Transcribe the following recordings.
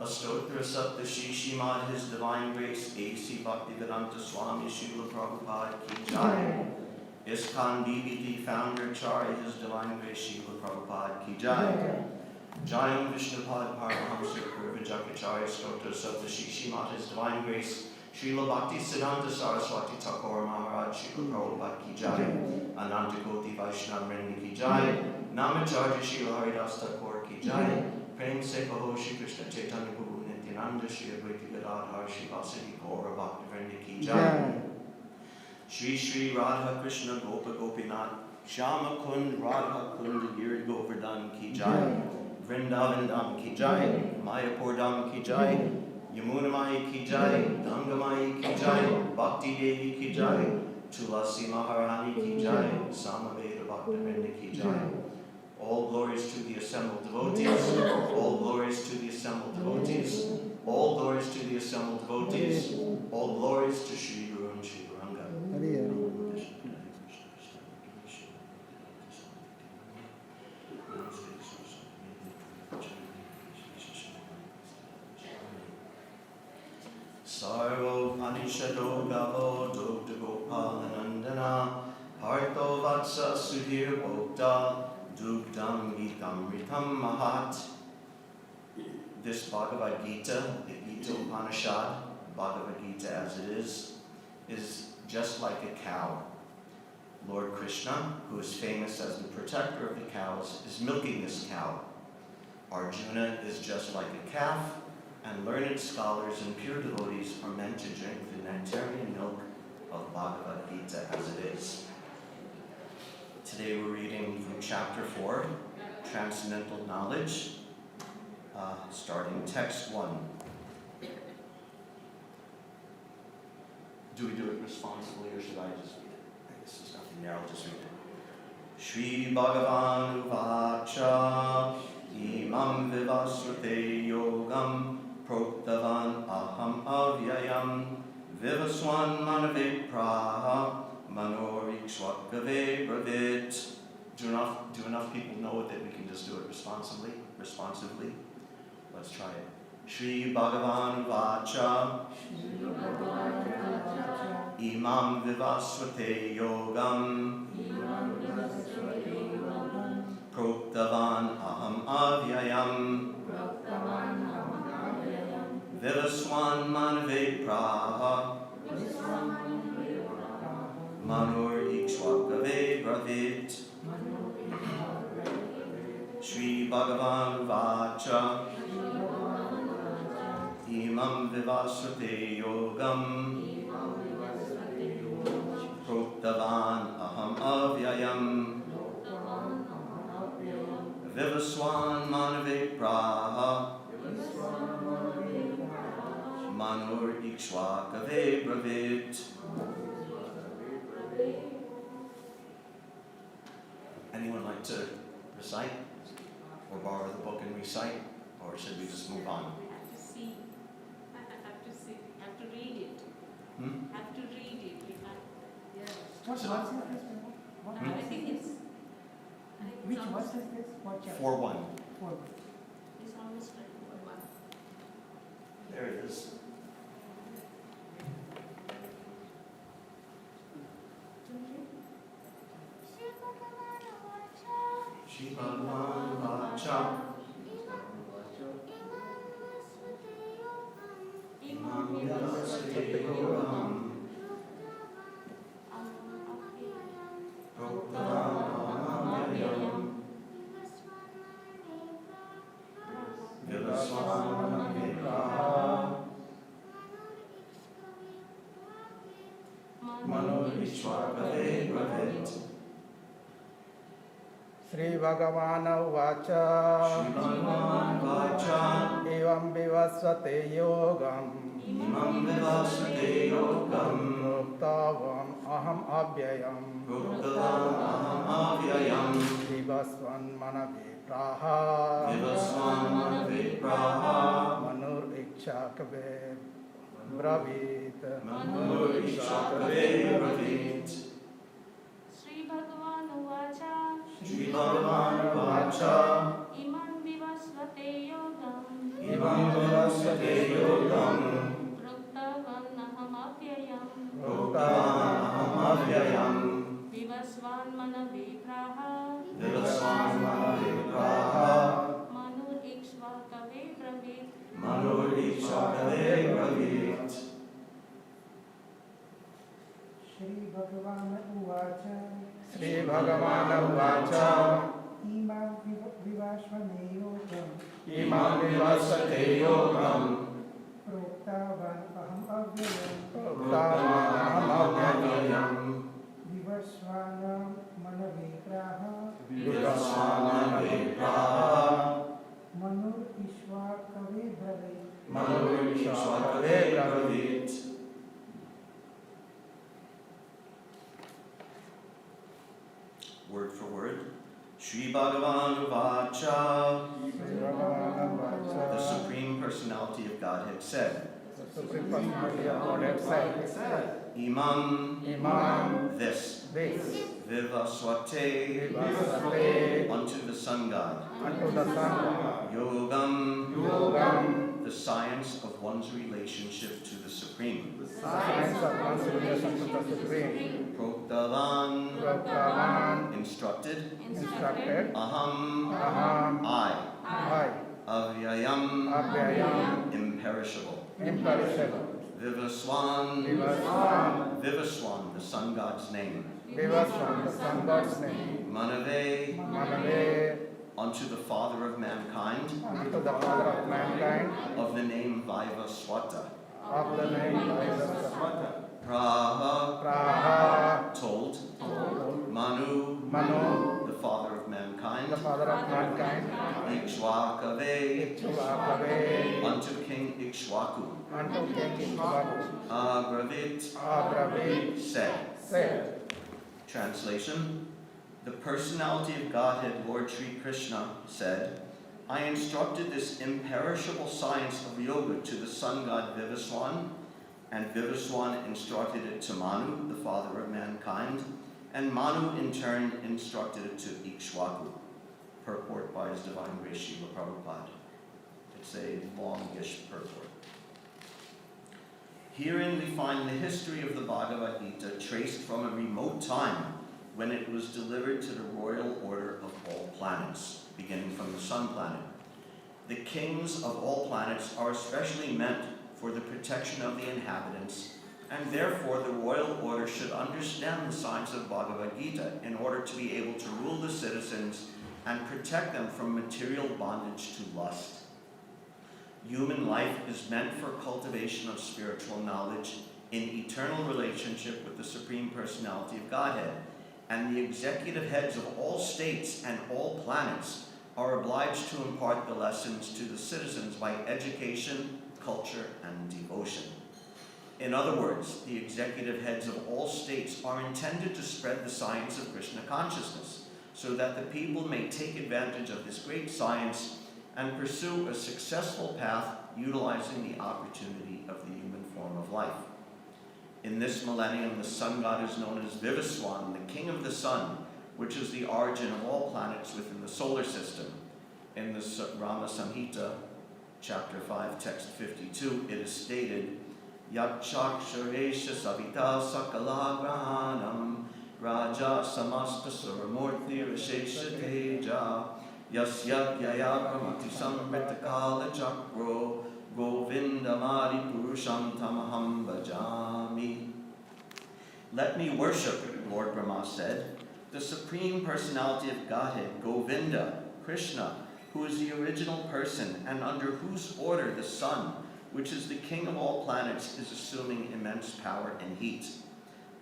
Astotra Saptashi Shrimad His Divine Grace A.C. Bhaktivedanta Swami Srila Prabhupada Ki Jai. ISKCON BBD Founder Acharya His Divine Grace Srila Prabhupada Ki Jai. Jayam Vishnupad Paramahamsa Purvajak Acharya Stotra Saptashi Shrimad His Divine Grace Srila Bhakti Siddhanta Saraswati Thakur Maharaj Srila Prabhupada Ki Jai. Ananta Koti Vaishnava Vrinda Ki Jai. Namacharya Srila Haridas Thakur Ki Jai. Prem Se Kaho Shri Krishna Chaitanya Prabhu Nityananda Shri Advaita Gadadhar Shri Vasudeva Gaura Bhakta Vrinda Ki Jai. Shri Shri Radha Krishna Gopa Gopinath Shama Kund Radha Kund Giri Govardhan Ki Jai. Vrindavan Dham Ki Jai. Mayapur Dham Ki Jai. Yamuna Mai Ki Jai. Ganga Mai Ki Jai. Bhakti Devi Ki Jai. Tulasi Maharani Ki Jai. Samaveda Bhakta Vrinda Ki Jai. All glories to the assembled devotees. All glories to the assembled devotees. All glories to the assembled devotees. All glories to Shri Guru and Shri Guranga. Sarvo Panishado Gavo Dogda Gopalanandana Partho Vatsa Sudhir Bhokta Dugdam Gitam Ritam Mahat. This Bhagavad-Gita, the Gita Upanishad, Bhagavad-Gita as it is just like a cow. Lord Krishna, who is famous as the protector of the cows, is milking this cow. Arjuna is just like a calf, and learned scholars and pure devotees are meant to drink the nectarian milk of Bhagavad-Gita as it is. Today we're reading from chapter 4, Transcendental Knowledge, starting text 1. Do we do it responsibly or should I just read it? I guess there's nothing there, I'll just read it. Shri Bhagavan Uvacha Imam Vivasrute Yogam Proktavan Aham Avyayam Vivaswan Manave Praha Manorikshwakave Bravit. Do enough people know it that we can just do it responsively? Let's try it. Shri Bhagavan Vacha Imam Vivasvate Yogam Proktavan Aham Avyayam Vivaswan Manave Praha Manur Ikshwakave Bravit. Shri Bhagavan Vacha Imam Vivasvate Yogam Proktavan Aham Avyayam Vivaswan Manave Praha Manur Ikshwakave Bravit. Anyone like to recite? Or borrow the book and recite? Or should we just move on? I have to see. I have to read it. Have to read it. Yeah. What verse is this? I think it's. Which verse is this? What chapter? 4:1. 4. It's almost like 1. There it is. Shri Bhagavan Vacha Imam Vivasvate Yogam Proktavan Aham Avyayam Vivaswan Manave Praha Manur Ikshwakave Bravit. Shri Bhagavan Vacha Shri Bhagavan Vacha Evam Vivasvate Yogam Imam Vivasvate Yogam Proktavam Aham Avyayam Proktavan Aham Avyayam Vivasvan Manave Praha Vivaswan Manave Praha Manur Ikshakave Bravit. Manur Ikshwakave Bravit. Shri Bhagavan Vacha Shri Bhagavan Vacha Imam Vivasvate Yogam Imam Vivasvate Avyayam Vivasvan Manavipraha Vivasvan Manavigraha Manur Ikshvakave Bravit Manur Ikshakave Bravit Shri Bhagavan Uvacha Shri Bhagavan Uvacha Imam Vivasvane Yogam Imam Vivasvate Yogam Proktavan Aham Avyayam Proktavan Avyayam Vivasvanam Manavigraha Vivasvana Vigraha Manur Ishvakave Brave Manur Ikshvakave Bravit. Word for word. Shri Bhagavan Uvacha, Shri Bhagavan Uvacha, the Supreme Personality of Godhead said, the Supreme Personality of Godhead said, Imam, this, Vivasvate, Vivasvate, unto the sun god, unto the sun god, Yogam, the science of one's relationship to the Supreme, the science of one's relation to the Supreme, Proktavan, Proktavan, instructed, instructed, Aham, I, Avyayam, Avyayam, imperishable, imperishable, Vivaswan, Vivasvan, the sun god's name, Vivasvan, the sun god's name, Manave, Manave, unto the Father of mankind, unto the Father of mankind, of the name Vaivaswata, of the name Vivasvata, Praha, Praha, told, Manu, Manu, the Father of mankind, the Father of mankind, Ikshwakave, Ikshvakave, unto King Ikshwaku, unto King Ikshvaku, Agravit, said. Translation. The personality of Godhead, Lord Sri Krishna, said, I instructed this imperishable science of yoga to the sun god Vivaswan, and Vivaswan instructed it to Manu, the father of mankind, and Manu in turn instructed it to Ikshwaku. Purport by His Divine Grace Srila Prabhupada. It's a longish purport. Herein we find the history of the Bhagavad-Gita traced from a remote time when it was delivered to the royal order of all planets, beginning from the sun planet. The kings of all planets are especially meant for the protection of the inhabitants, and therefore the royal order should understand the science of Bhagavad-Gita in order to be able to rule the citizens and protect them from material bondage to lust. Human life is meant for cultivation of spiritual knowledge in eternal relationship with the Supreme Personality of Godhead, and the executive heads of all states and all planets are obliged to impart the lessons to the citizens by education, culture, and devotion. In other words, the executive heads of all states are intended to spread the science of Krishna consciousness so that the people may take advantage of this great science and pursue a successful path utilizing the opportunity of the human form of life. In this millennium, the sun god is known as Vivaswan, the king of the sun, which is the origin of all planets within the solar system. In the Rama Samhita, chapter 5, text 52, it is stated, Yachaksharesha Savita Sakala Grahanam Raja Samasta Suramurti Rishesha Teja Yasya Yayapramati Samritakala Chakro Govindamari Purusham Tamaham Bhajami. Let me worship, Lord Brahma said, the Supreme Personality of Godhead, Govinda, Krishna, who is the original person and under whose order the sun, which is the king of all planets, is assuming immense power and heat.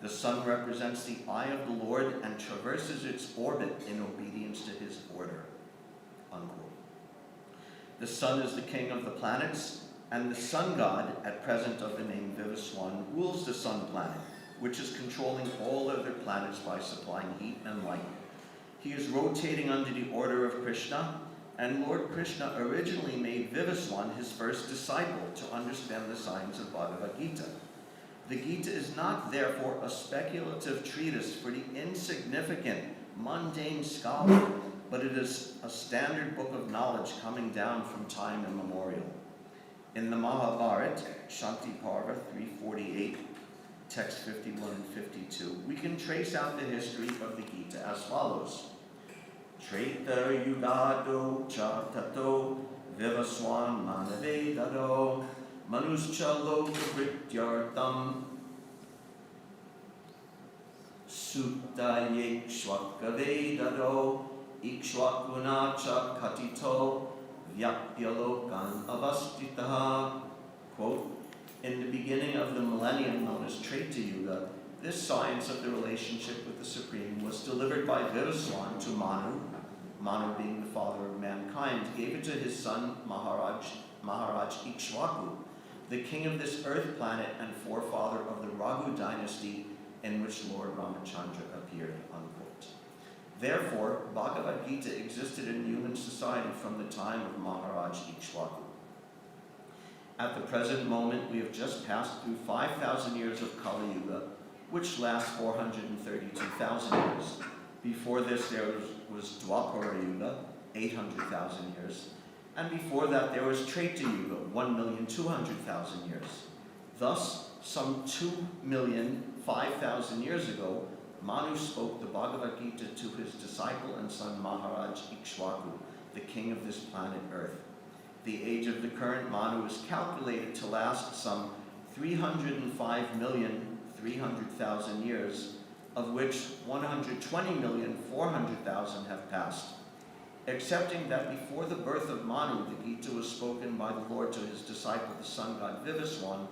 The sun represents the eye of the Lord and traverses its orbit in obedience to his order. Unquote. The sun is the king of the planets, and the sun god, at present of the name Vivaswan, rules the sun planet, which is controlling all other planets by supplying heat and light. He is rotating under the order of Krishna, and Lord Krishna originally made Vivaswan his first disciple to understand the science of Bhagavad-Gita. The Gita is not, therefore, a speculative treatise for the insignificant, mundane scholar, but it is a standard book of knowledge coming down from time immemorial. In the Mahabharata, Shanti Parva 348, text 51 and 52, we can trace out the history of the Gita as follows. Treta yugado cha tato vivaswan manave dado manuscha loka vrityartam sutta yekshvakave dado ikshvakuna cha katito vyapyalokan avastitaha. Quote, in the beginning of the millennium known as Treta Yuga, this science of the relationship with the Supreme was delivered by Vivaswan to Manu. Manu, being the father of mankind, gave it to his son Maharaj Ikshvaku, the king of this earth planet and forefather of the Raghu dynasty in which Lord Ramachandra appeared, unquote. Therefore, Bhagavad-Gita existed in human society from the time of Maharaj Ikshvaku. At the present moment, we have just passed through 5,000 years of Kali Yuga, which lasts 432,000 years. Before this, there was Dwapara Yuga, 800,000 years. And before that, there was Treta Yuga, 1,200,000 years. Thus, some 2,005,000 years ago, Manu spoke the Bhagavad-Gita to his disciple and son Maharaj Ikshvaku, the king of this planet Earth. The age of the current Manu is calculated to last some 305,300,000 years, of which 120,400,000 have passed. Accepting that before the birth of Manu, the Gita was spoken by the Lord to his disciple, the sun god Vivaswan,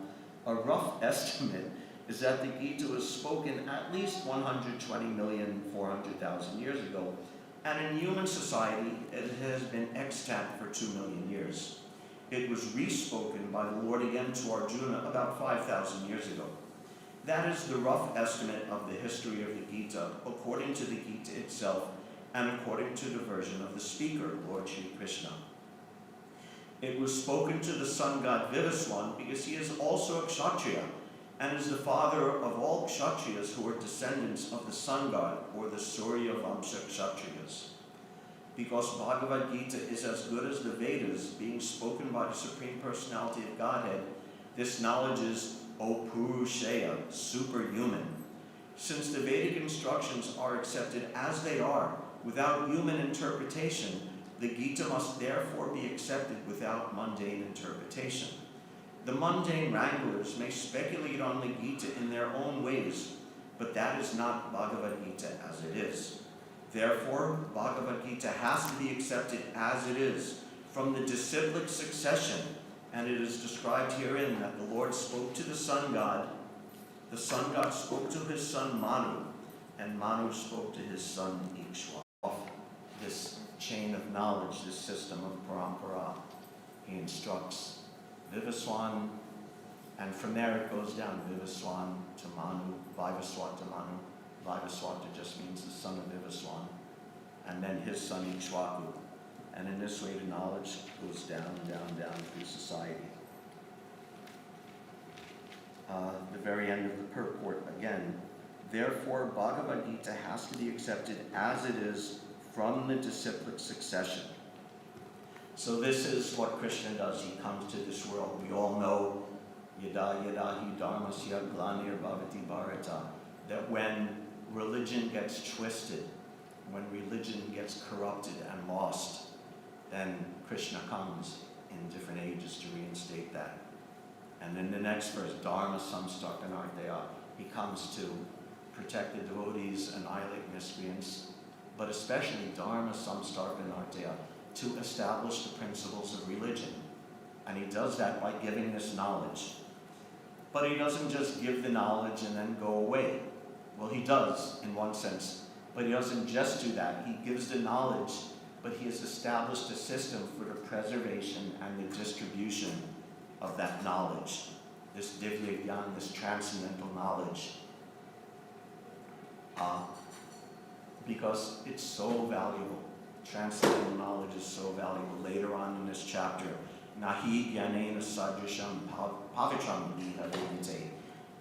a rough estimate is that the Gita was spoken at least 120,400,000 years ago, and in human society, it has been extant for 2 million years. It was re-spoken by the Lord again to Arjuna about 5,000 years ago. That is the rough estimate of the history of the Gita, according to the Gita itself, and according to the version of the speaker, Lord Shri Krishna. It was spoken to the sun god Vivaswan because he is also a Kshatriya, and is the father of all Kshatriyas who are descendants of the sun god, or the Surya Vamsha Kshatriyas. Because Bhagavad-Gita is as good as the Vedas, being spoken by the Supreme Personality of Godhead, this knowledge is Opurusheya, superhuman. Since the Vedic instructions are accepted as they are, without human interpretation, the Gita must therefore be accepted without mundane interpretation. The mundane wranglers may speculate on the Gita in their own ways, but that is not Bhagavad-Gita as it is. Therefore, Bhagavad-Gita has to be accepted as it is, from the disciplic succession, and it is described herein that the Lord spoke to the sun god spoke to his son Manu, and Manu spoke to his son Ikshva. This chain of knowledge, this system of parampara, he instructs Vivaswan, and from there it goes down, Vivaswan to Manu, Vivaswat to Manu. Vivaswata just means the son of Vivaswan, and then his son Ikshvaku. And in this way the knowledge goes down, down, down through society. The very end of the purport again. Therefore, Bhagavad-Gita has to be accepted as it is from the disciplic succession. So this is what Krishna does. He comes to this world. We all know yada yada hi dharmasya glanir bhavati bharata, that when religion gets twisted, when religion gets corrupted and lost, then Krishna comes in different ages to reinstate that. And in the next verse, dharma samstakanartaya, he comes to protect the devotees, annihilate miscreants, but especially dharma samstakanartaya, to establish the principles of religion. And he does that by giving this knowledge. But he doesn't just give the knowledge and then go away. Well, he does in one sense, but he doesn't just do that. He gives the knowledge, but he has established a system for the preservation and the distribution of that knowledge, this divya gyan, this transcendental knowledge. Because it's so valuable. Transcendental knowledge is so valuable. Later on in this chapter, Nahi Gyanena Sadrisham Pavitram Liha Vedite.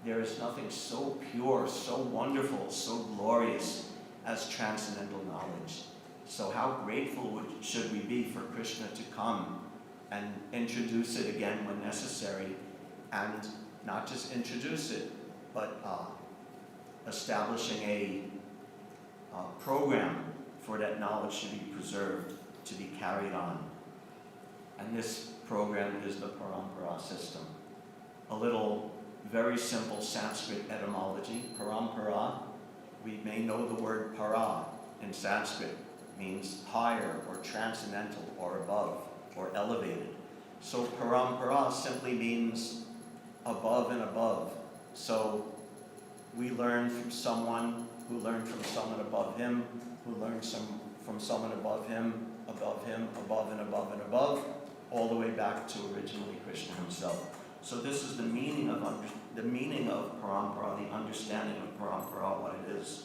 There is nothing so pure, so wonderful, so glorious as transcendental knowledge. So how grateful should we be for Krishna to come and introduce it again when necessary, and not just introduce it, but establishing a program for that knowledge to be preserved, to be carried on. And this program is the parampara system. A little very simple Sanskrit etymology. Parampara, we may know the word para in Sanskrit, means higher or transcendental or above or elevated. So parampara simply means above and above. So we learn from someone who learned from someone above him, who learned from someone above him, above and above, all the way back to originally Krishna himself. So this is the meaning of parampara, the understanding of parampara, what it is.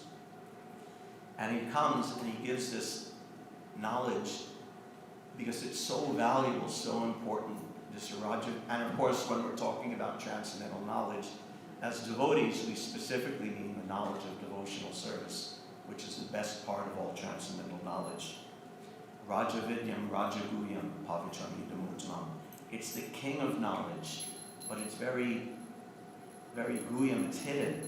And he comes and he gives this knowledge because it's so valuable, so important, this Raja. And of course, when we're talking about transcendental knowledge, as devotees, we specifically mean the knowledge of devotional service, which is the best part of all transcendental knowledge. Raja Vidyam, Raja Guyam, Pavitramidam Uttamam. It's the king of knowledge, but it's very, very Guyam, it's hidden.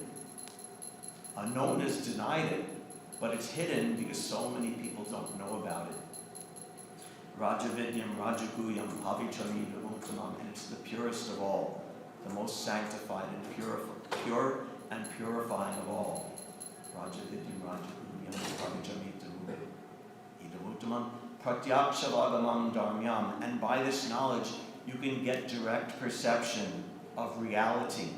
No one has denied it, but it's hidden because so many people don't know about it. Raja Vidyam, Raja Guyam, Pavitramidam Uttamam, and it's the purest of all, the most sanctified and pure and purifying of all. Raja Vidyam, Raja Guyam, Pavitramidam Uttamam, Pratyakshavadamam Dharmyam, and by this knowledge you can get direct perception of reality,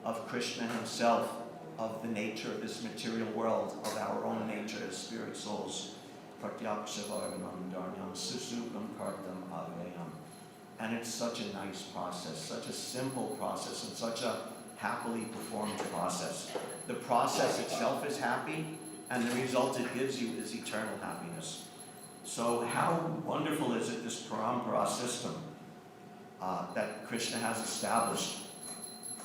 of Krishna himself, of the nature of this material world, of our own nature as spirit souls. Pratyakshavadamam Dharmyam Susukam Kartam Avayam. And it's such a nice process, such a simple process, and such a happily performed process. The process itself is happy, and the result it gives you is eternal happiness. So how wonderful is it, this parampara system that Krishna has established?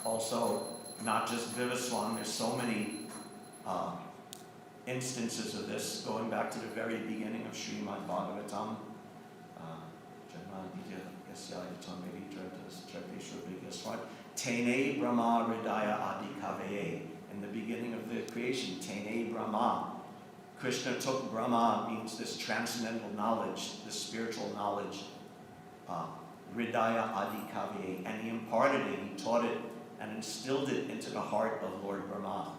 Also, not just Vivaswan, there's so many instances of this, going back to the very beginning of Srimad Bhagavatam. Tene Brahma Hridaya Adi Kaveye. In the beginning of the creation, Tene Brahma. Krishna took Brahma, means this transcendental knowledge, this spiritual knowledge, Hridaya Adi Kavye, and he imparted it, he taught it, and instilled it into the heart of Lord Brahma.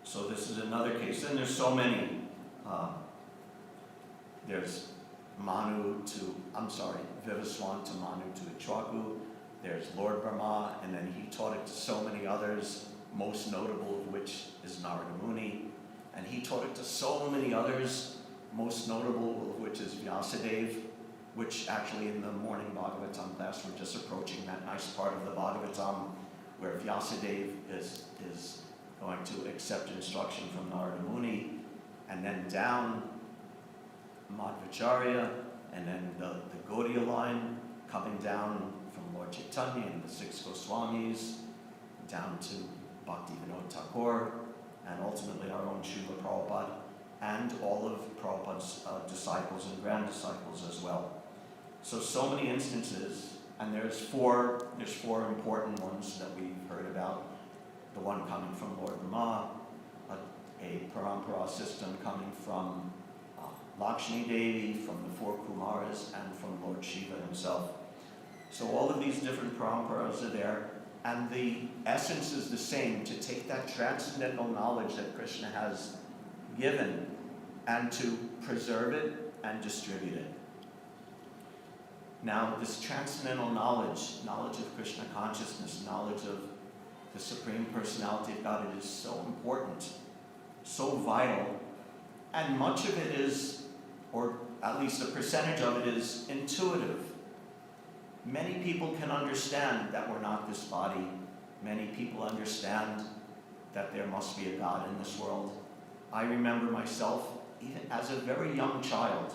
So this is another case. And there's so many. There's Vivaswan to Manu to Ichwaku. There's Lord Brahma, and then he taught it to so many others, most notable of which is Narada Muni. And he taught it to so many others, most notable of which is Vyasadeva, which actually in the morning Bhagavatam class, we're just approaching that nice part of the Bhagavatam where Vyasadeva is going to accept instruction from Narada Muni, and then down Madhvacharya, and then the Gaudiya line coming down from Lord Chaitanya and the six Goswamis, down to Bhaktivinoda Thakur, and ultimately our own Srila Prabhupada, and all of Prabhupada's disciples and grand disciples as well. So many instances, and there's four important ones that we've heard about. The one coming from Lord Brahma, a parampara system coming from Lakshmi Devi, from the four Kumaras, and from Lord Shiva himself. So all of these different paramparas are there, and the essence is the same, to take that transcendental knowledge that Krishna has given and to preserve it and distribute it. Now, this transcendental knowledge of Krishna consciousness, knowledge of the Supreme Personality of God, it is so important, so vital, and much of it is, or at least a percentage of it is intuitive. Many people can understand that we're not this body. Many people understand that there must be a God in this world. I remember myself, even as a very young child,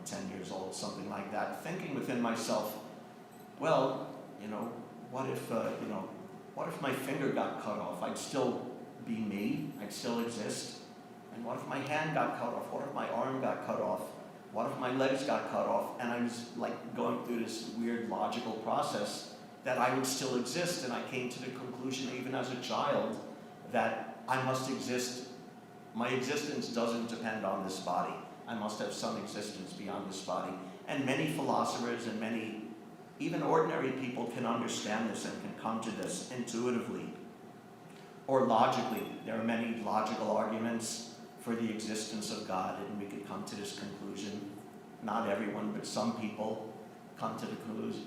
10 years old, something like that, thinking within myself, well, what if my finger got cut off? I'd still be me, I'd still exist. And what if my hand got cut off? What if my arm got cut off? What if my legs got cut off? And I was like going through this weird logical process that I would still exist, and I came to the conclusion, even as a child, that I must exist. My existence doesn't depend on this body. I must have some existence beyond this body. And many philosophers and many, even ordinary people, can understand this and can come to this intuitively or logically. There are many logical arguments for the existence of God, and we could come to this conclusion. Not everyone, but some people come to the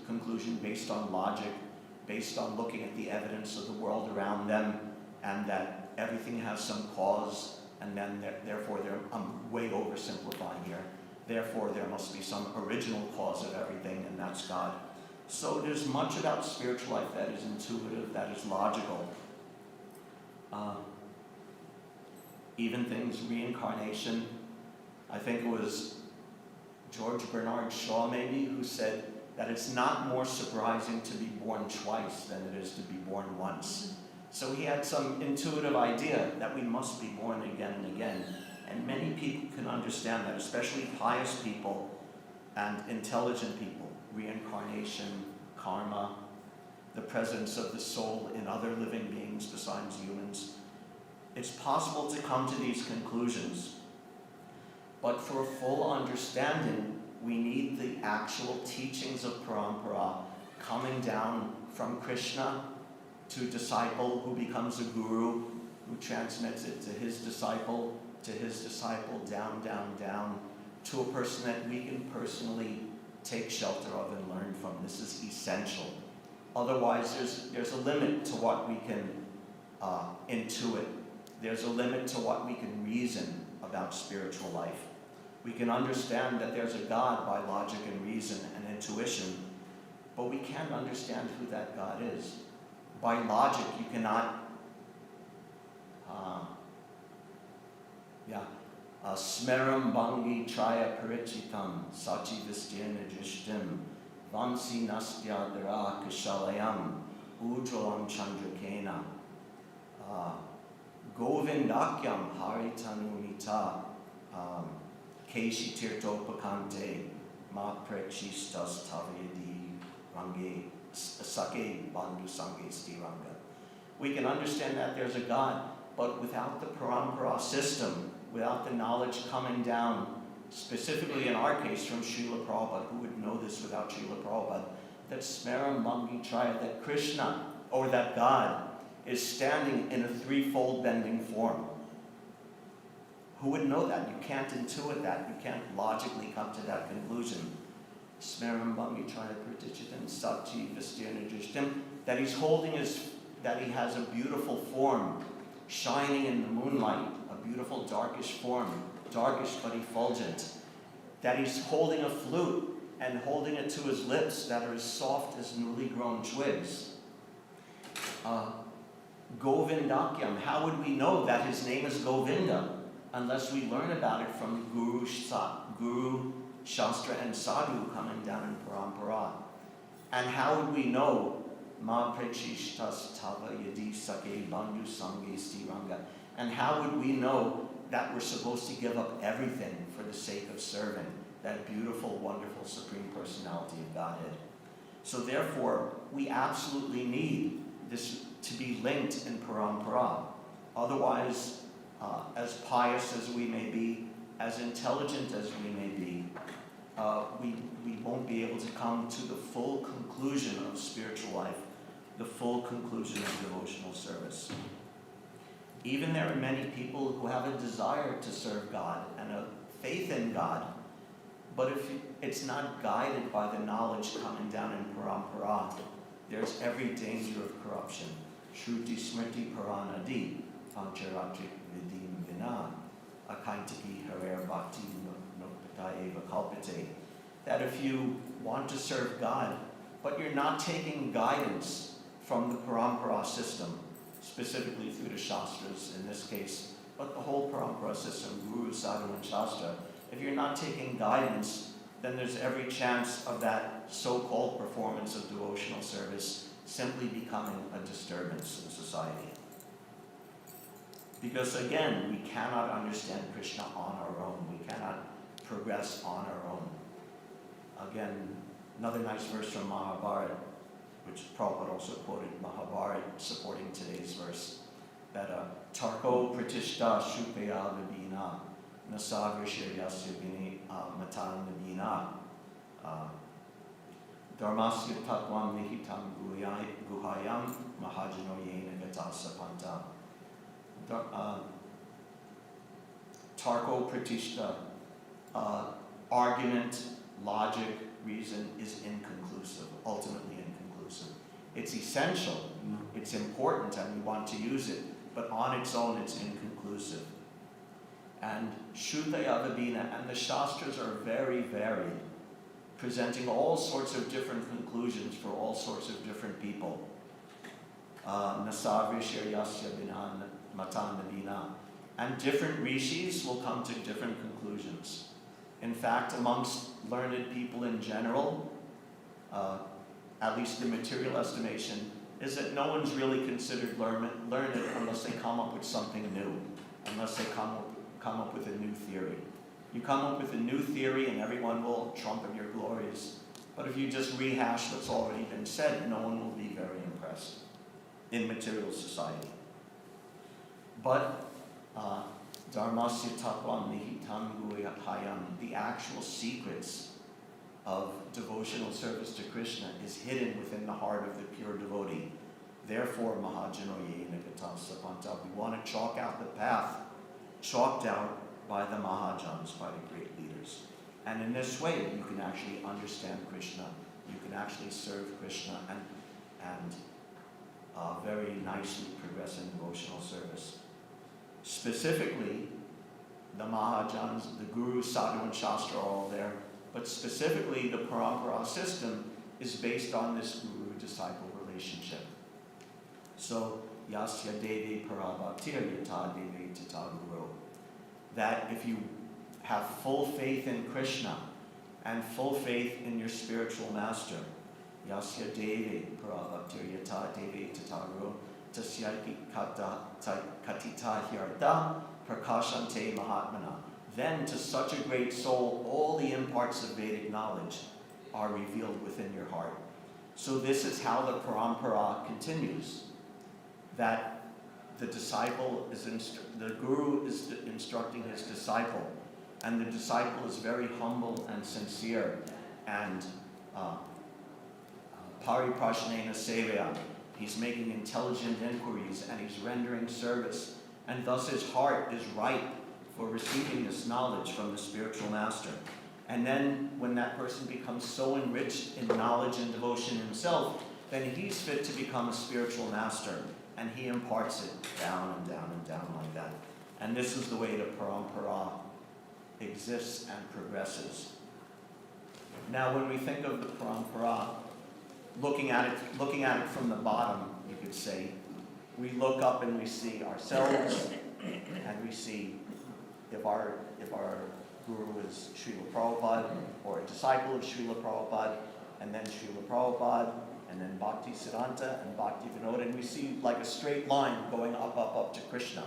conclusion based on logic, based on looking at the evidence of the world around them, and that everything has some cause, and then therefore I'm way oversimplifying here. Therefore, there must be some original cause of everything, and that's God. So there's much about spiritual life that is intuitive, that is logical. Even things, reincarnation. I think it was George Bernard Shaw, maybe, who said that it's not more surprising to be born twice than it is to be born once. So he had some intuitive idea that we must be born again and again. And many people can understand that, especially pious people and intelligent people. Reincarnation, karma, the presence of the soul in other living beings besides humans. It's possible to come to these conclusions. But for a full understanding, we need the actual teachings of parampara coming down from Krishna to a disciple who becomes a guru, who transmits it to his disciple, down, down, down, to a person that we can personally take shelter of and learn from. This is essential. Otherwise, there's a limit to what we can intuit. There's a limit to what we can reason about spiritual life. We can understand that there's a God by logic and reason and intuition, but we can't understand who that God is. By logic, you cannot smeram bangi traya parichitam sachi vistirna drishtim vansi nastyadara kashalayam ujjalam chandrakena govindakyam haritanunita keshi tirtopakante ma prechistas tavayadi range sake bandhu sange stiranga. We can understand that there's a God, but without the parampara system, without the knowledge coming down, specifically in our case from Srila Prabhupada, who would know this without Srila Prabhupada, that Smaram Mangi Traya, that Krishna, or that God, is standing in a threefold bending form. Who would know that? You can't intuit that. You can't logically come to that conclusion. Smaram Mangi Traya Pratichitam Sati Vistirna Drishtim, that he's holding that he has a beautiful form, shining in the moonlight, a beautiful darkish form, darkish but effulgent, that he's holding a flute and holding it to his lips that are as soft as newly grown twigs. Govindakyam, how would we know that his name is Govinda unless we learn about it from Guru, Shastra, and Sadhu coming down in Parampara? And how would we know Ma Prechishtas Tava Yadi Sake Bandhu Sange Stiranga? And how would we know that we're supposed to give up everything for the sake of serving that beautiful, wonderful Supreme Personality of Godhead? So therefore, we absolutely need this to be linked in parampara. Otherwise, as pious as we may be, as intelligent as we may be, we won't be able to come to the full conclusion of spiritual life, the full conclusion of devotional service. Even there are many people who have a desire to serve God and a faith in God, but if it's not guided by the knowledge coming down in parampara, there's every danger of corruption. Shruti smriti paranadi pancharatrik vidim vina akaintiki harer bhakti nukpata eva kalpite. That if you want to serve God, but you're not taking guidance from the parampara system, specifically through the Shastras in this case, but the whole parampara system, Guru, Sadhu, and Shastra, if you're not taking guidance, then there's every chance of that so-called performance of devotional service simply becoming a disturbance in society. Because again, we cannot understand Krishna on our own. We cannot progress on our own. Again, another nice verse from Mahabharata, which Prabhupada also quoted, Mahabharata, supporting today's verse, that Tarko Pratishta Shupaya Vibhina Nasavrishyaryasya Vini Matan Vibhina Dharmasya Tatvam Nihitam Guhayam Mahajano Yena Gatasapanta. Tarko Pratishta, argument, logic, reason is inconclusive, ultimately inconclusive. It's essential, it's important, and we want to use it, but on its own it's inconclusive. And Shrutaya Vibhina, and the Shastras are very varied, presenting all sorts of different conclusions for all sorts of different people. Nasavrishyaryasya Vinan Matan Vibhina. And different rishis will come to different conclusions. In fact, amongst learned people in general, at least the material estimation, is that no one's really considered learned unless they come up with something new, unless they come up with a new theory. You come up with a new theory and everyone will trumpet your glories. But if you just rehash what's already been said, no one will be very impressed in material society. But Dharmasya Tatvam Nihitam Guhayam, the actual secrets of devotional service to Krishna is hidden within the heart of the pure devotee. Therefore, Mahajano Yena Gatasapanta, we want to chalk out the path chalked out by the Mahajans, by the great leaders. And in this way, you can actually understand Krishna, you can actually serve Krishna and very nicely progress in devotional service. Specifically, the Mahajans, the Guru, Sadhu, and Shastra are all there, but specifically the Parampara system is based on this Guru-disciple relationship. So, Yasya Devi Parabhaktir Yata Devi Tata Guru. That if you have full faith in Krishna and full faith in your spiritual master, Yasya Devi Parabhaktir Yata Devi Tata Guru, Tasyaki Katita Hyarda Prakashante Mahatmana. Then to such a great soul, all the imparts of Vedic knowledge are revealed within your heart. So this is how the parampara continues. That the disciple is, the guru is instructing his disciple, and the disciple is very humble and sincere, and pariprashnena sevaya. He's making intelligent inquiries and he's rendering service, and thus his heart is ripe for receiving this knowledge from the spiritual master. And then when that person becomes so enriched in knowledge and devotion himself, then he's fit to become a spiritual master, and he imparts it down and down and down like that. And this is the way the parampara exists and progresses. Now when we think of the parampara, looking at it from the bottom, you could say, we look up and we see ourselves, and we see if our guru is Srila Prabhupada, or a disciple of Srila Prabhupada, and then Srila Prabhupada, and then Bhakti Siddhanta and Bhakti Vinod, and we see like a straight line going up to Krishna.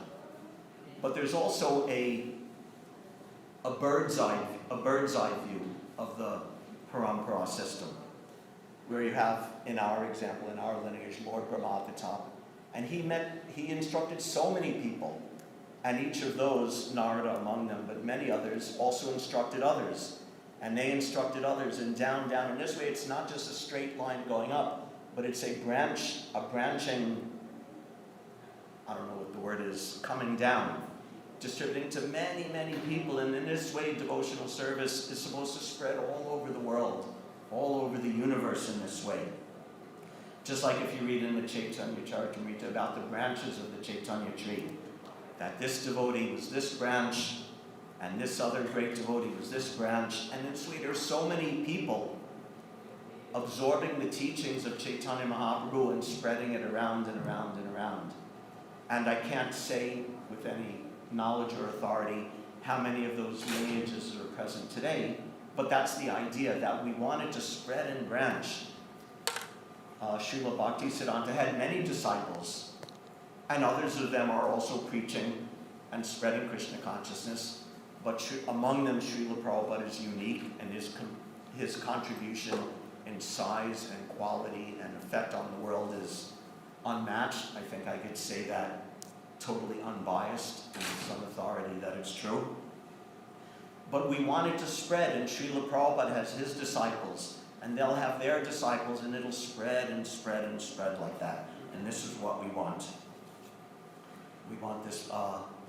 But there's also a bird's eye view of the parampara system, where you have, in our example, in our lineage, Lord Brahma at the top, and he instructed so many people, and each of those, Narada among them, but many others, also instructed others, and they instructed others, and down, and this way it's not just a straight line going up, but it's a branching, I don't know what the word is, coming down, distributing to many, many people, and in this way devotional service is supposed to spread all over the world, all over the universe in this way. Just like if you read in the Chaitanya Charitamrita about the branches of the Chaitanya tree, that this devotee was this branch, and this other great devotee was this branch, and in this way there's so many people absorbing the teachings of Chaitanya Mahaprabhu and spreading it around and around and around. And I can't say with any knowledge or authority how many of those lineages are present today, but that's the idea, that we wanted to spread and branch. Srila Bhakti Siddhanta had many disciples, and others of them are also preaching and spreading Krishna consciousness. but among them Srila Prabhupada is unique, and his contribution in size and quality and effect on the world is unmatched. I think I could say that totally unbiased and with some authority that it's true. But we want it to spread, and Srila Prabhupada has his disciples, and they'll have their disciples, and it'll spread and spread and spread like that. And this is what we want. We want this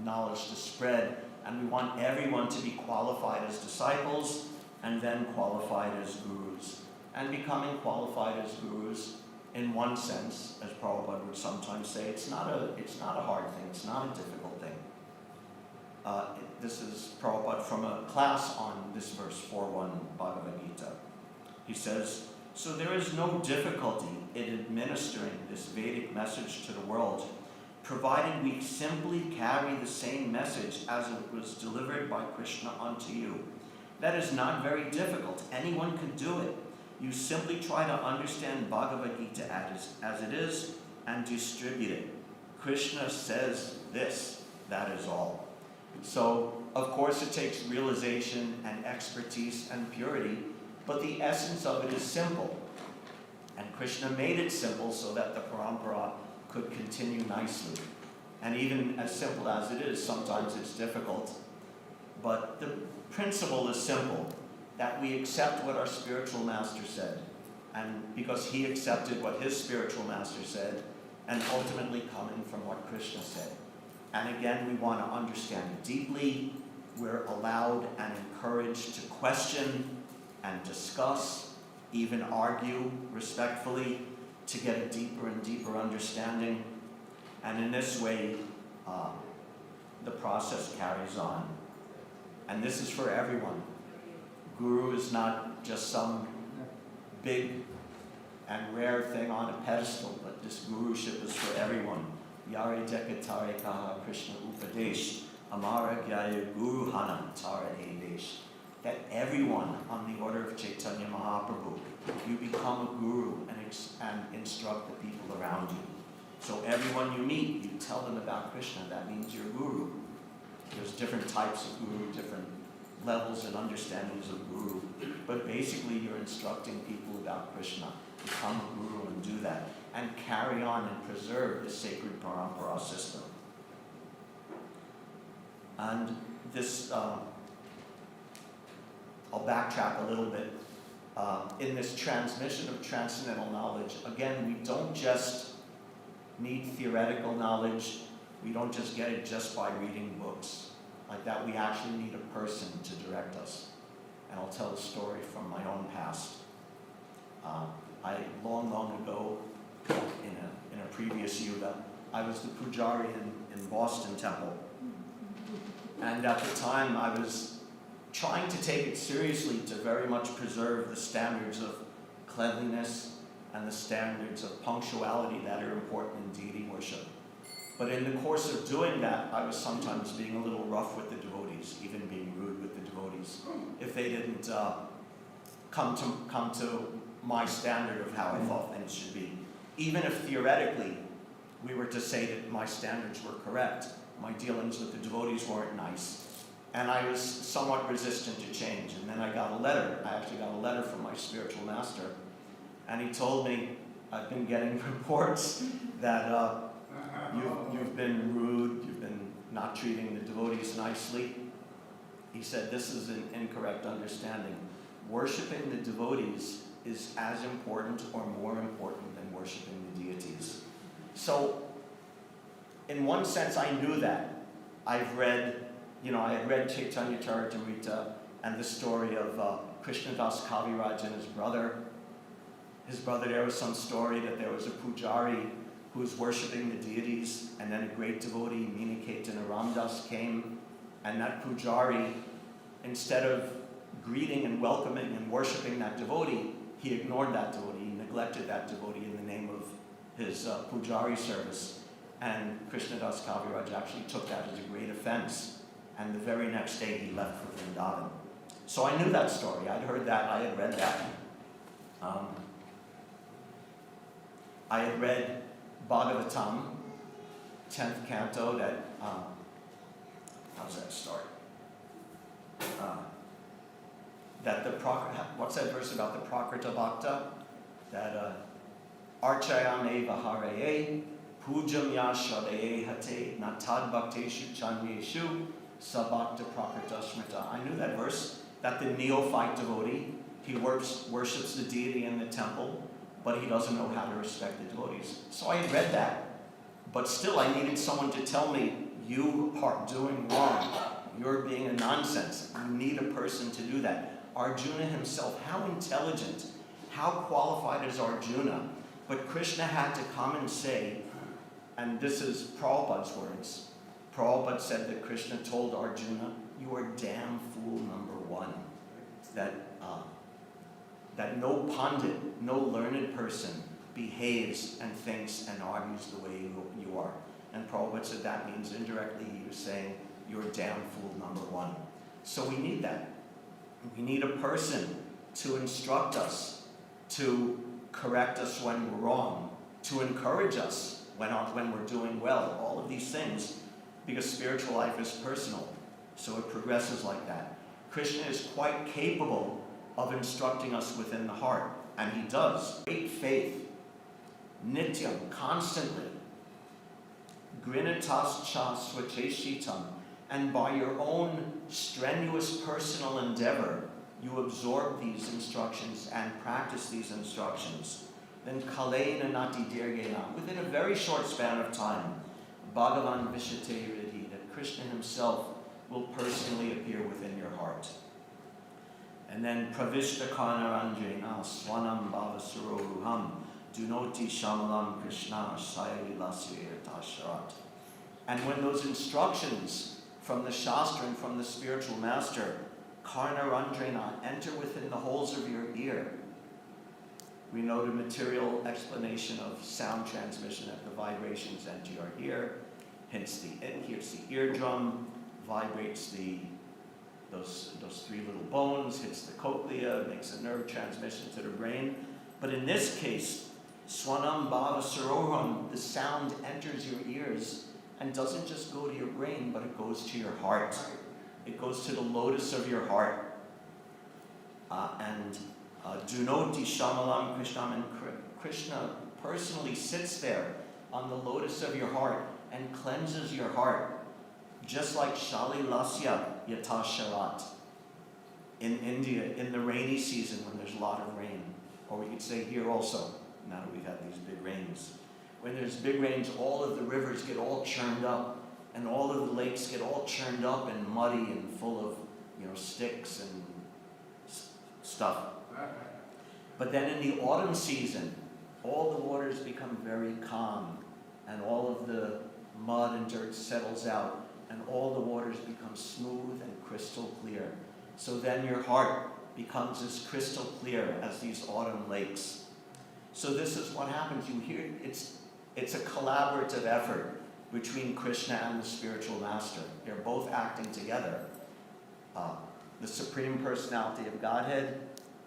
knowledge to spread, and we want everyone to be qualified as disciples and then qualified as gurus. And becoming qualified as gurus, in one sense, as Prabhupada would sometimes say, it's not a hard thing, it's not a difficult thing. This is Prabhupada from a class on this verse 4.1 Bhagavad-Gita. He says, "So there is no difficulty in administering this Vedic message to the world, provided we simply carry the same message as it was delivered by Krishna unto you. That is not very difficult. Anyone can do it. You simply try to understand Bhagavad-Gita as it is and distribute it. Krishna says this, that is all." So, of course, it takes realization and expertise and purity, but the essence of it is simple. And Krishna made it simple so that the parampara could continue nicely. And even as simple as it is, sometimes it's difficult. But the principle is simple, that we accept what our spiritual master said. And because he accepted what his spiritual master said, and ultimately coming from what Krishna said. And again, we want to understand it deeply. We're allowed and encouraged to question and discuss, even argue respectfully, to get a deeper and deeper understanding. And in this way, the process carries on. And this is for everyone. Guru is not just some big and rare thing on a pedestal, but this guruship is for everyone. Yare dekatare kaha Krishna upadesh, amara gyaya guru hana tara edesh. That everyone on the order of Chaitanya Mahaprabhu, you become a guru and instruct the people around you. So everyone you meet, you tell them about Krishna. That means you're a guru. There's different types of guru, different levels and understandings of guru. But basically, you're instructing people about Krishna. Become a guru and do that. And carry on and preserve the sacred parampara system. And this, I'll backtrack a little bit. In this transmission of transcendental knowledge, again, we don't just need theoretical knowledge. We don't just get it just by reading books. Like that, we actually need a person to direct us. And I'll tell a story from my own past. Long ago, in a previous yuga, I was the pujari in Boston Temple. And at the time, I was trying to take it seriously to very much preserve the standards of cleanliness and the standards of punctuality that are important in deity worship. But in the course of doing that, I was sometimes being a little rough with the devotees, even being rude with the devotees, if they didn't come to my standard of how I thought things should be. Even if theoretically we were to say that my standards were correct, my dealings with the devotees weren't nice. And I was somewhat resistant to change. And then I got a letter. I actually got a letter from my spiritual master. And he told me, I've been getting reports that you've been rude, you've been not treating the devotees nicely. He said, this is an incorrect understanding. Worshipping the devotees is as important or more important than worshipping the deities. So, in one sense, I knew that. I had read Chaitanya Charitamrita and the story of Krishnadas Kaviraj and his brother. There was some story that there was a pujari who was worshipping the deities, and then a great devotee, Miniketan Ramdas, came, and that pujari, instead of greeting and welcoming and worshipping that devotee, he ignored that devotee, he neglected that devotee in the name of his pujari service. And Krishnadas Kaviraj actually took that as a great offense. And the very next day he left for Vrindavan. So I knew that story. I'd heard that. I had read that. I had read Bhagavatam, 10th canto, that, how's that start? that what's that verse about the Prakrita Bhakta? That Archaya me vahareye, pujam yashadaye hate, natad bhakteshu chanyeshu, sabhakta prakrita smrita. I knew that verse, that the neophyte devotee, he worships the deity in the temple, but he doesn't know how to respect the devotees. So I had read that, but still I needed someone to tell me, you are doing wrong. You're being a nonsense. You need a person to do that. Arjuna himself, how intelligent, how qualified is Arjuna? But Krishna had to come and say, and this is Prabhupada's words. Prabhupada said that Krishna told Arjuna, you are damn fool number one. That no pandit, no learned person behaves and thinks and argues the way you are. And Prabhupada said that means indirectly he was saying, you're damn fool number one. So we need that. We need a person to instruct us, to correct us when we're wrong, to encourage us when we're doing well. All of these things, because spiritual life is personal. So it progresses like that. Krishna is quite capable of instructing us within the heart. And he does. Great faith. Nityam, constantly. Grinatas cha swacheshitam. And by your own strenuous personal endeavor, you absorb these instructions and practice these instructions. Then kalena nati dirgena, within a very short span of time, Bhagavan Vishate Riddhi, that Krishna himself will personally appear within your heart. And then pravishta karnaranjena swanam bhavasuroruham dunoti shamalam krishna shayalilasyatasharat. And when those instructions from the Shastra and from the spiritual master, karnaranjena, enter within the holes of your ear. We know the material explanation of sound transmission, that the vibrations enter your ear, hits the eardrum, vibrates those three little bones, hits the cochlea, makes a nerve transmission to the brain. But in this case, swanam bhava saroham, the sound enters your ears and doesn't just go to your brain, but it goes to your heart. It goes to the lotus of your heart. Dunoti shamalam krishnam, and Krishna personally sits there on the lotus of your heart and cleanses your heart. Just like Shali Lasya Yatasharat in India in the rainy season when there's a lot of rain. Or we could say here also, now that we've had these big rains. When there's big rains, all of the rivers get all churned up, and all of the lakes get all churned up and muddy and full of, sticks and stuff. But then in the autumn season, all the waters become very calm, and all of the mud and dirt settles out, and all the waters become smooth and crystal clear. So then your heart becomes as crystal clear as these autumn lakes. So this is what happens. You hear it's a collaborative effort between Krishna and the spiritual master. They're both acting together. The Supreme Personality of Godhead,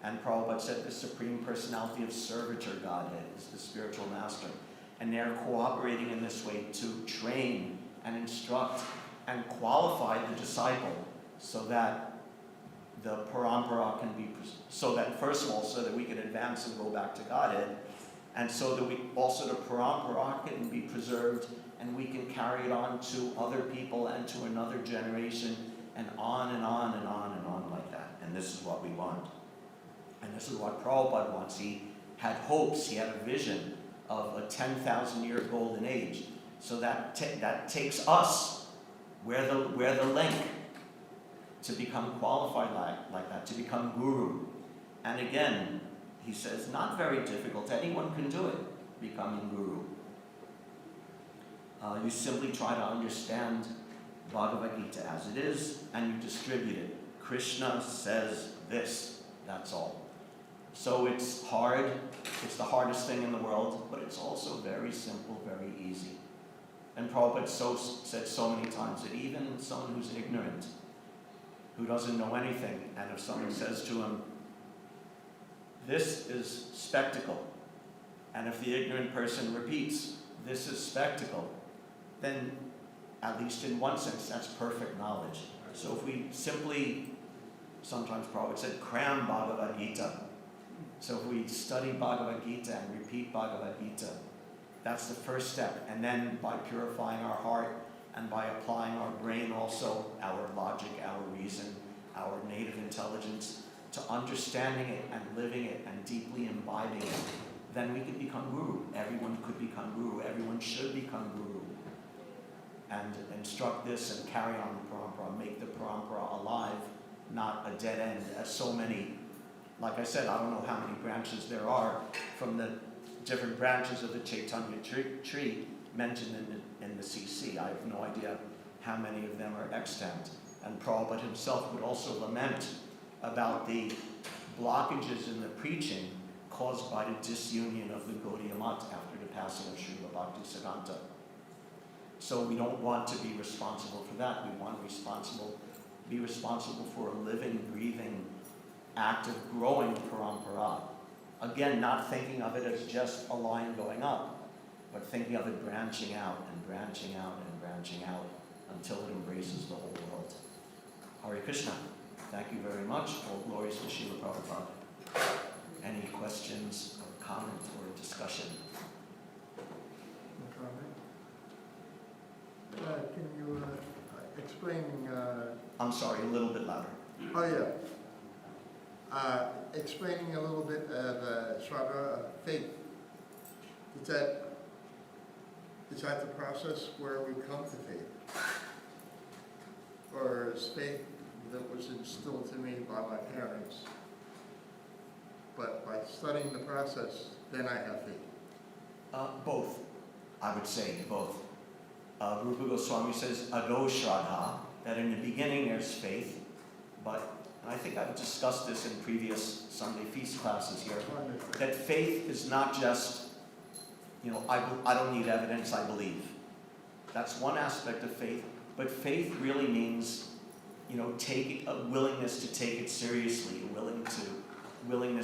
and Prabhupada said the Supreme Personality of Servitor Godhead is the spiritual master. And they're cooperating in this way to train and instruct and qualify the disciple so that the parampara can be, so that we can advance and go back to Godhead, and so that the parampara can be preserved and we can carry it on to other people and to another generation and on and on and on and on like that. And this is what we want. And this is what Prabhupada wants. He had hopes, he had a vision of a 10,000-year golden age. So that takes us, we're the link to become qualified like that, to become guru. And again, he says, not very difficult. Anyone can do it, becoming guru. You simply try to understand Bhagavad-Gita as it is, and you distribute it. Krishna says this, that's all. So it's hard, it's the hardest thing in the world, but it's also very simple, very easy. And Prabhupada said so many times that even someone who's ignorant, who doesn't know anything, and if someone says to him, this is spectacle, and if the ignorant person repeats, this is spectacle, then at least in one sense, that's perfect knowledge. So if we simply sometimes Prabhupada said, cram Bhagavad-Gita. So if we study Bhagavad-Gita and repeat Bhagavad-Gita, that's the first step. And then by purifying our heart and by applying our brain also, our logic, our reason, our native intelligence, to understanding it and living it and deeply imbibing it, then we can become guru. Everyone could become guru. Everyone should become guru. And instruct this and carry on the parampara, make the parampara alive, not a dead end, as so many, like I said, I don't know how many branches there are from the different branches of the Chaitanya tree mentioned in the CC. I have no idea how many of them are extant. And Prabhupada himself would also lament about the blockages in the preaching caused by the disunion of the Gaudiya Math after the passing of Srila Bhaktisiddhanta. So we don't want to be responsible for that. We want to be responsible for a living, breathing, active, growing parampara. Again, not thinking of it as just a line going up, but thinking of it branching out and branching out and branching out until it embraces the whole world. Hare Krishna. Thank you very much. All glories to Srila Prabhupada. Any questions or comment or discussion? Can you explain? I'm sorry, a little bit louder. Oh yeah. Explaining a little bit of Shraddha, faith. Is that the process where we come to faith, or is faith that was instilled to me by my parents? But by studying the process, then I have faith. Both. I would say both. Rupa Goswami says, Ado Shraddha, that in the beginning there's faith, but I think I've discussed this in previous Sunday feast classes here, that faith is not just, I don't need evidence, I believe. That's one aspect of faith, but faith really means, a willingness to take it seriously, a willingness